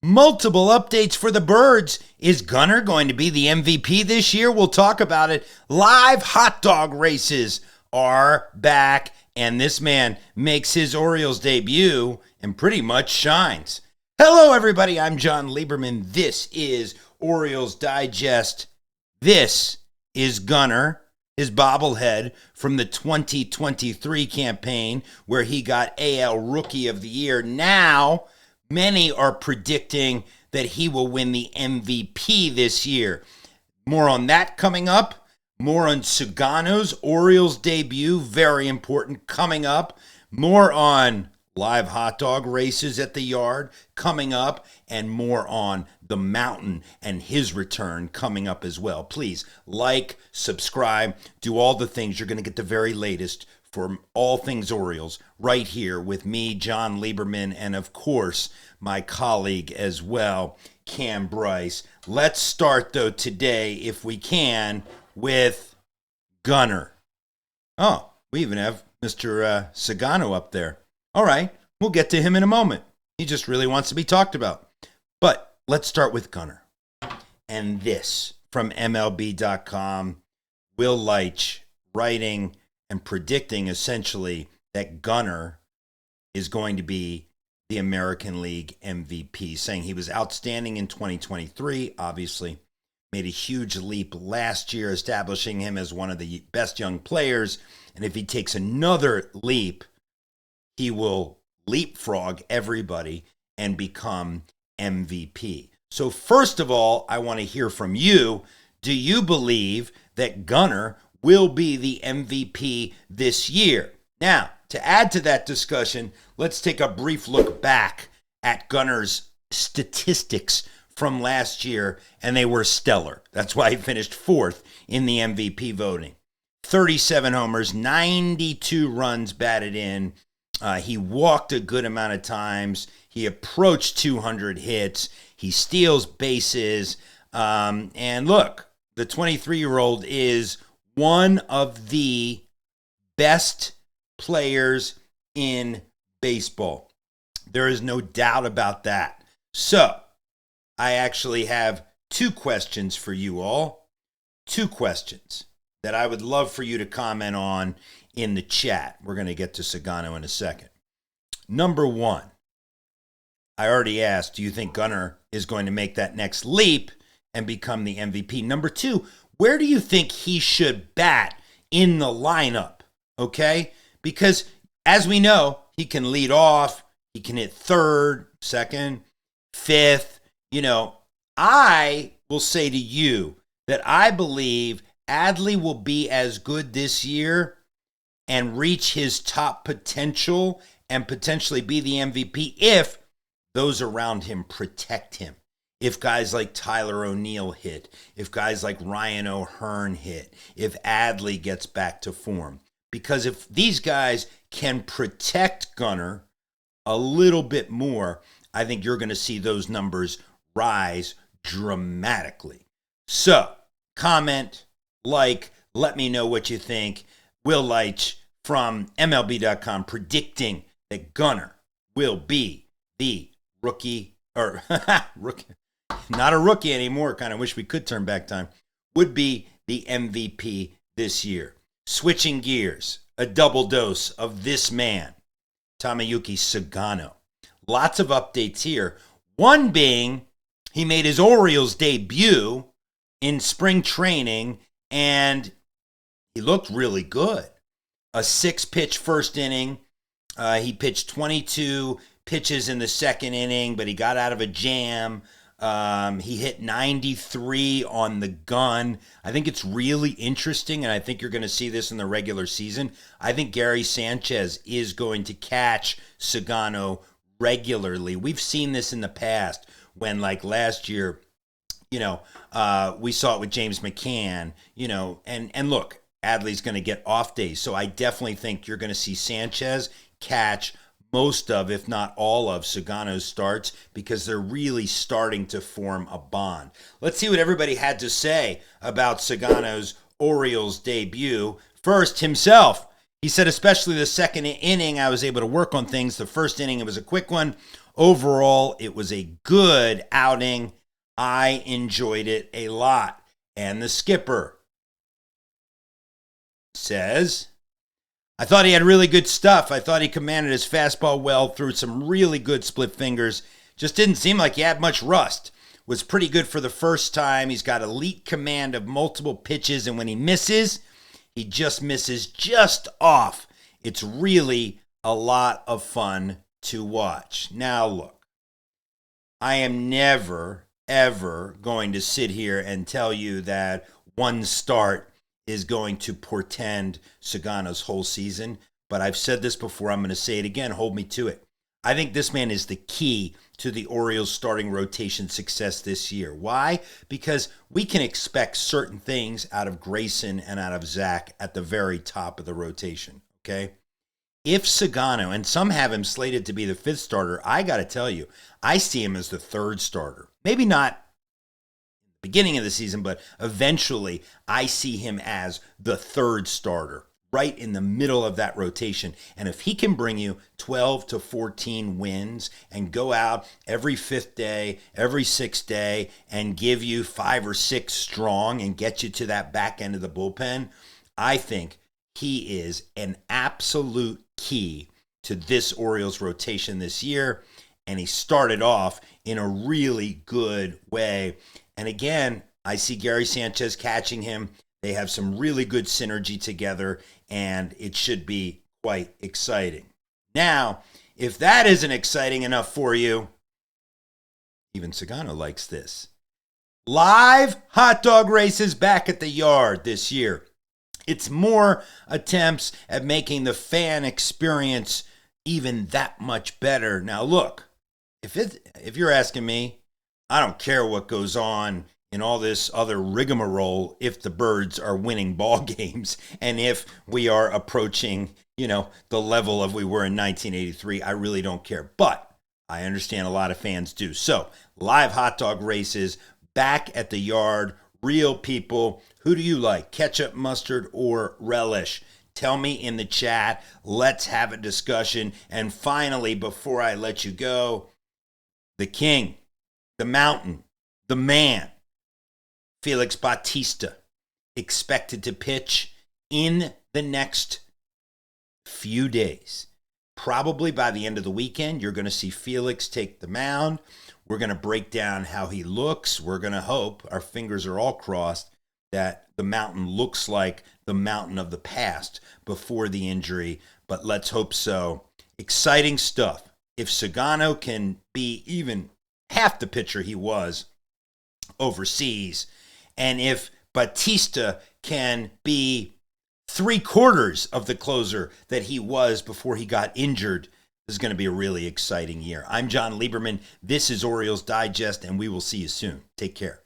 multiple updates for the Birds. Is Gunnar going to be the MVP this year? We'll talk about it. Live hot dog races are back, and this man makes his Orioles debut and pretty much shines. Hello, everybody. I'm Jon Leiberman. This is Orioles Digest. This is Gunnar, his bobblehead from the 2023 campaign where he got AL Rookie of the Year. Now, many are predicting that he will win the MVP this year. More on that coming up. More on Sugano's Orioles debut, very important, coming up. More on live hot dog races at the yard coming up, and more on the mountain and his return coming up as well. Please like, subscribe, do all the things. You're going to get the very latest for all things Orioles right here with me, Jon Leiberman, and of course, my colleague as well, Cam Bryce. Let's start, though, today, if we can, with Gunnar. Oh, we even have Mr. Sugano up there. All right, we'll get to him in a moment. He just really wants to be talked about. But let's start with Gunnar. And this from MLB.com, Will Leitch writing and predicting essentially that Gunnar is going to be the American League MVP, saying he was outstanding in 2023, obviously. Made a huge leap last year, establishing him as one of the best young players. And if he takes another leap, he will leapfrog everybody and become MVP. So first of all, I want to hear from you. Do you believe that Gunnar will be the MVP this year? Now, to add to that discussion, let's take a brief look back at Gunnar's statistics from last year, and they were stellar. That's why he finished fourth in the MVP voting. 37 homers, 92 runs batted in. He walked a good amount of times. He approached 200 hits. He steals bases. And look, the 23-year-old is one of the best players in baseball. There is no doubt about that. So, I actually have two questions for you all. Two questions that I would love for you to comment on in the chat. We're going to get to Sugano in a second. Number one, I already asked, do you think Gunnar is going to make that next leap and become the MVP? Number two, where do you think he should bat in the lineup? Okay? Because as we know, he can lead off, he can hit third, second, fifth. You know, I will say to you that I believe Adley will be as good this year and reach his top potential and potentially be the MVP if those around him protect him. If guys like Tyler O'Neill hit, if guys like Ryan O'Hearn hit, if Adley gets back to form. Because if these guys can protect Gunnar a little bit more, I think you're going to see those numbers rise dramatically. So, comment, like, let me know what you think. Will Leitch from MLB.com predicting that Gunnar will be the rookie, or rookie, not a rookie anymore, kind of wish we could turn back time, would be the MVP this year. Switching gears, a double dose of this man, Tomoyuki Sugano. Lots of updates here. One being, he made his Orioles debut in spring training, and he looked really good. A 6-pitch first inning. He pitched 22 pitches in the second inning, but he got out of a jam. He hit 93 on the gun. I think it's really interesting, and I think you're going to see this in the regular season. I think Gary Sanchez is going to catch Sugano regularly. We've seen this in the past when, like last year, we saw it with James McCann, and look, Adley's going to get off days. So I definitely think you're going to see Sanchez catch most of, if not all of, Sugano's starts because they're really starting to form a bond. Let's see what everybody had to say about Sugano's Orioles debut. First, himself. He said, especially the second inning, I was able to work on things. The first inning, it was a quick one. overall, it was a good outing. I enjoyed it a lot. And the skipper says, I thought he had really good stuff. I thought he commanded his fastball well, threw some really good split fingers. Just didn't seem like he had much rust. Was pretty good for the first time. He's got elite command of multiple pitches, and when he misses, he just misses just off. It's really a lot of fun to watch. Now look, I am never, ever going to sit here and tell you that one start is going to portend Sugano's whole season. But I've said this before. I'm going to say it again. Hold me to it. I think this man is the key to the Orioles starting rotation success this year. Why? Because we can expect certain things out of Grayson and out of Zach at the very top of the rotation. Okay? If Sugano, and some have him slated to be the fifth starter, I got to tell you, I see him as the third starter. Maybe not beginning of the season, but eventually I see him as the third starter, right in the middle of that rotation. And if he can bring you 12 to 14 wins and go out every fifth day, every sixth day, and give you 5 or 6 strong and get you to that back end of the bullpen, I think he is an absolute key to this Orioles rotation this year. And he started off in a really good way. And again, I see Gary Sanchez catching him. They have some really good synergy together, and it should be quite exciting. Now, if that isn't exciting enough for you, even Sugano likes this. Live hot dog races back at the yard this year. It's more attempts at making the fan experience even that much better. Now, look, if you're asking me, I don't care what goes on in all this other rigmarole if the Birds are winning ball games and if we are approaching, the level of we were in 1983. I really don't care. But I understand a lot of fans do. So, live hot dog races back at the yard, real people. Who do you like, ketchup, mustard, or relish? Tell me in the chat. Let's have a discussion. And finally, before I let you go, the king, the mountain, the man, Félix Bautista, expected to pitch in the next few days. Probably by the end of the weekend, you're going to see Félix take the mound. We're going to break down how he looks. We're going to hope, our fingers are all crossed, that the mountain looks like the mountain of the past before the injury. But let's hope so. Exciting stuff. If Sugano can be even half the pitcher he was overseas, and if Bautista can be 3/4 of the closer that he was before he got injured, this is going to be a really exciting year. I'm Jon Leiberman. This is Orioles Digest, and we will see you soon. Take care.